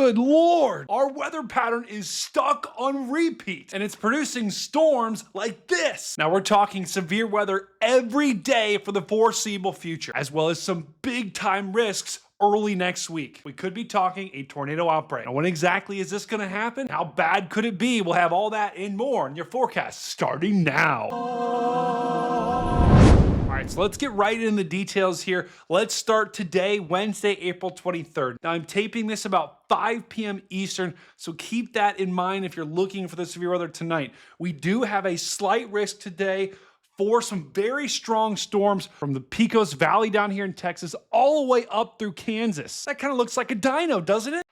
Good Lord, our weather pattern is stuck on repeat and it's producing storms like this. Now we're talking severe weather every day for the foreseeable future, as well as some big time risks early next week. We could be talking a tornado outbreak. Now, when exactly is this gonna happen? How bad could it be? We'll have all that and more in your forecast starting now. All right, so let's get right into the details here. Let's start today, Wednesday, April 23rd. Now, I'm taping this about 5 p.m. Eastern, so keep that in mind if you're looking for the severe weather tonight. We do have a slight risk today for some very strong storms from the Pecos Valley down here in Texas all the way up through Kansas. That kind of looks like a dino, doesn't it?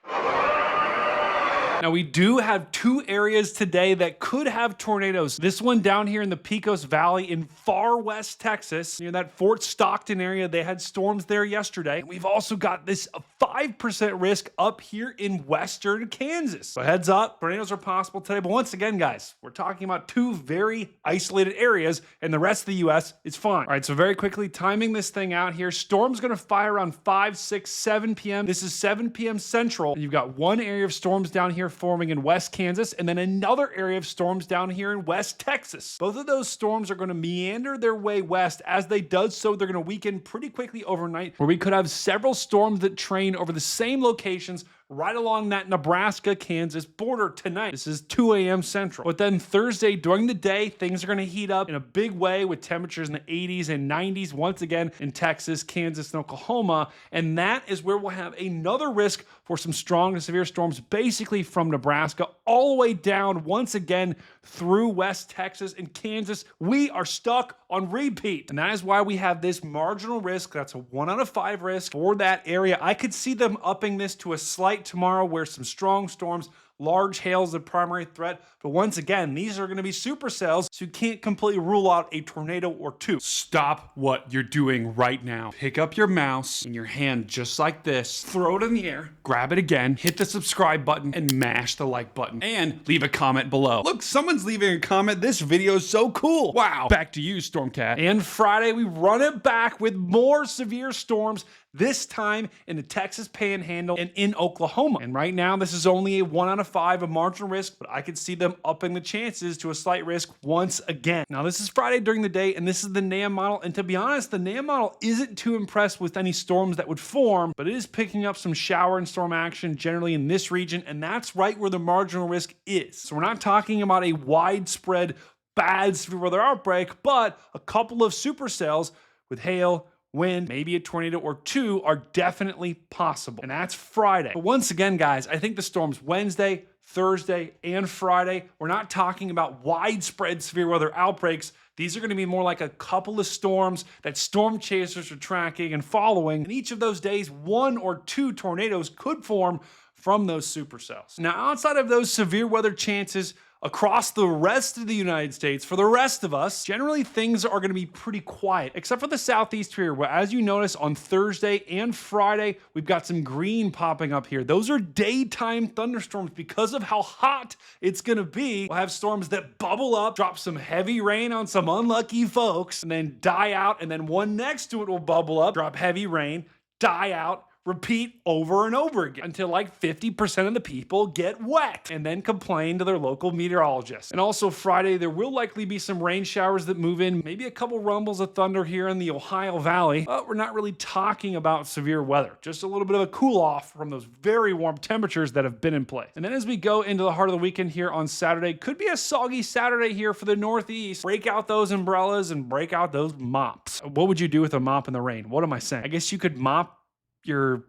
Now, we do have two areas today that could have tornadoes. This one down here in the Pecos Valley in far west Texas, near that Fort Stockton area. They had storms there yesterday. And we've also got this 5% risk up here in western Kansas. So heads up, tornadoes are possible today. But once again, guys, we're talking about two very isolated areas and the rest of the U.S. is fine. All right, so very quickly, timing this thing out here. Storm's gonna fire around 5, 6, 7 p.m. This is 7 p.m. Central. And you've got one area of storms down here forming in West Kansas, and then another area of storms down here in West Texas. Both of those storms are going to meander their way west. As they do so, they're going to weaken pretty quickly overnight, where we could have several storms that train over the same locations right along that Nebraska-Kansas border tonight. This is 2 a.m. Central. But then Thursday during the day, things are going to heat up in a big way with temperatures in the 80s and 90s once again in Texas, Kansas, and Oklahoma. And that is where we'll have another risk for some strong to severe storms, basically from Nebraska all the way down once again through West Texas and Kansas. We are stuck on repeat. And that is why we have this marginal risk. That's a 1 out of 5 risk for that area. I could see them upping this to a slight tomorrow where some strong storms, large hail is the primary threat. But once again, these are going to be supercells, so you can't completely rule out a tornado or two. Stop what you're doing right now. Pick up your mouse in your hand just like this, throw it in the air, grab it again, hit the subscribe button, and mash the like button. And leave a comment below. Look, someone's leaving a comment. This video is so cool. Wow. Back to you, Stormcat. And Friday, we run it back with more severe storms, this time in the Texas Panhandle and in Oklahoma. And right now, this is only a 1 out of 5, a marginal risk, but I could see them upping the chances to a slight risk once again. Now, this is Friday during the day, and this is the NAM model. And to be honest, the NAM model isn't too impressed with any storms that would form, but it is picking up some shower and storm action generally in this region, and that's right where the marginal risk is. So we're not talking about a widespread bad severe weather outbreak, but a couple of supercells with hail, wind, maybe a tornado or two are definitely possible. And that's Friday. But once again, guys, I think the storms Wednesday, Thursday, and Friday, we're not talking about widespread severe weather outbreaks. These are going to be more like a couple of storms that storm chasers are tracking and following. And each of those days, 1 or 2 tornadoes could form from those supercells. Now, outside of those severe weather chances, across the rest of the United States, for the rest of us, generally things are going to be pretty quiet, except for the southeast here, where as you notice on Thursday and Friday, we've got some green popping up here. Those are daytime thunderstorms because of how hot it's going to be. We'll have storms that bubble up, drop some heavy rain on some unlucky folks, and then die out, and then one next to it will bubble up, drop heavy rain, die out, repeat over and over again until like 50% of the people get wet and then complain to their local meteorologist. And also Friday, there will likely be some rain showers that move in, maybe a couple rumbles of thunder here in the Ohio Valley, but we're not really talking about severe weather, just a little bit of a cool off from those very warm temperatures that have been in place. And then as we go into the heart of the weekend here on Saturday, could be a soggy Saturday here for the Northeast. Break out those umbrellas and break out those mops. What would you do with a mop in the rain? What am I saying? I guess you could mop your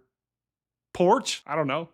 porch? I don't know.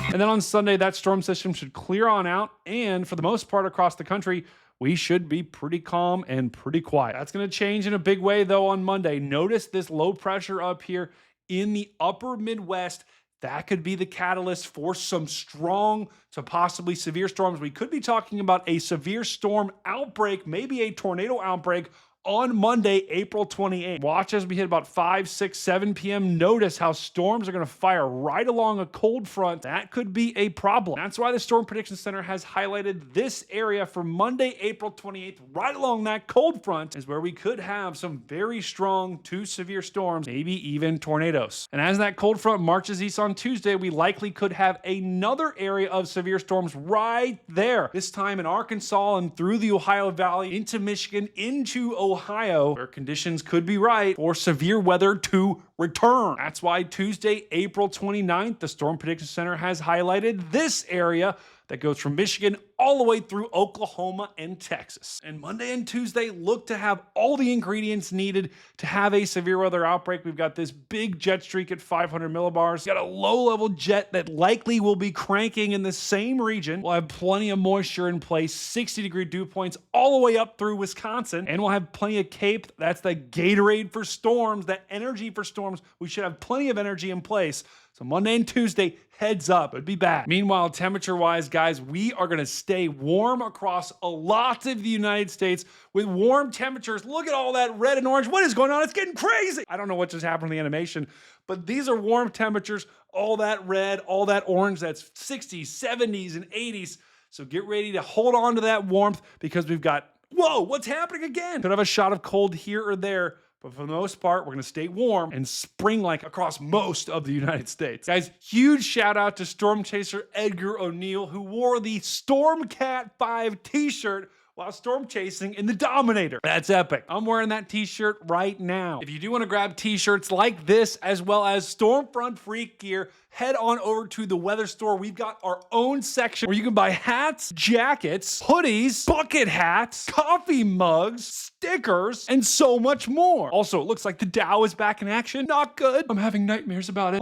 And then on Sunday, that storm system should clear on out. And for the most part across the country, we should be pretty calm and pretty quiet. That's going to change in a big way, though, on Monday. Notice this low pressure up here in the upper Midwest. That could be the catalyst for some strong to possibly severe storms. We could be talking about a severe storm outbreak, maybe a tornado outbreak on Monday, April 28th. Watch as we hit about 5, 6, 7 p.m. Notice how storms are going to fire right along a cold front. That could be a problem. That's why the Storm Prediction Center has highlighted this area for Monday, April 28th, right along that cold front is where we could have some very strong to severe storms, maybe even tornadoes. And as that cold front marches east on Tuesday, we likely could have another area of severe storms right there. This time in Arkansas and through the Ohio Valley, into Michigan, into Ohio, where conditions could be right for severe weather to return. That's why Tuesday, April 29th, the Storm Prediction Center has highlighted this area that goes from Michigan all the way through Oklahoma and Texas. And Monday and Tuesday look to have all the ingredients needed to have a severe weather outbreak. We've got this big jet streak at 500 millibars. We've got a low-level jet that likely will be cranking in the same region. We'll have plenty of moisture in place, 60-degree dew points all the way up through Wisconsin. And we'll have plenty of CAPE. That's the Gatorade for storms, that energy for storms. We should have plenty of energy in place. So Monday and Tuesday, heads up, it'd be bad. Meanwhile, temperature-wise, guys, we are going to stay warm across a lot of the United States with warm temperatures. Look at all that red and orange. What is going on? It's getting crazy. I don't know what just happened in the animation, but these are warm temperatures. All that red, all that orange, that's 60s, 70s, and 80s. So get ready to hold on to that warmth because we've got, whoa, what's happening again? Could have a shot of cold here or there. But for the most part, we're going to stay warm and spring-like across most of the United States. Guys, huge shout out to Storm Chaser Edgar O'Neill, who wore the Stormcat 5 t-shirt while storm chasing in the Dominator. That's epic. I'm wearing that t-shirt right now. If you do want to grab t-shirts like this, as well as Stormfront Freak gear, head on over to the Weather Store. We've got our own section where you can buy hats, jackets, hoodies, bucket hats, coffee mugs, stickers, and so much more. Also, it looks like the Dow is back in action. Not good. I'm having nightmares about it.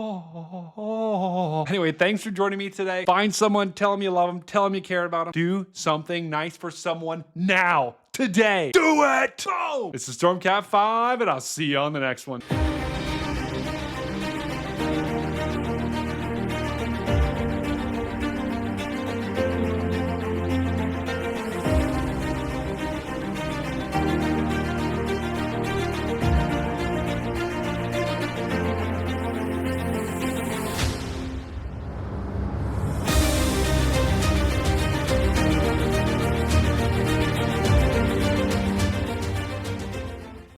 Anyway, thanks for joining me today. Find someone, tell them you love them, tell them you care about them. Do something nice for someone now, today. Do it! Oh! This is Stormcat 5, and I'll see you on the next one.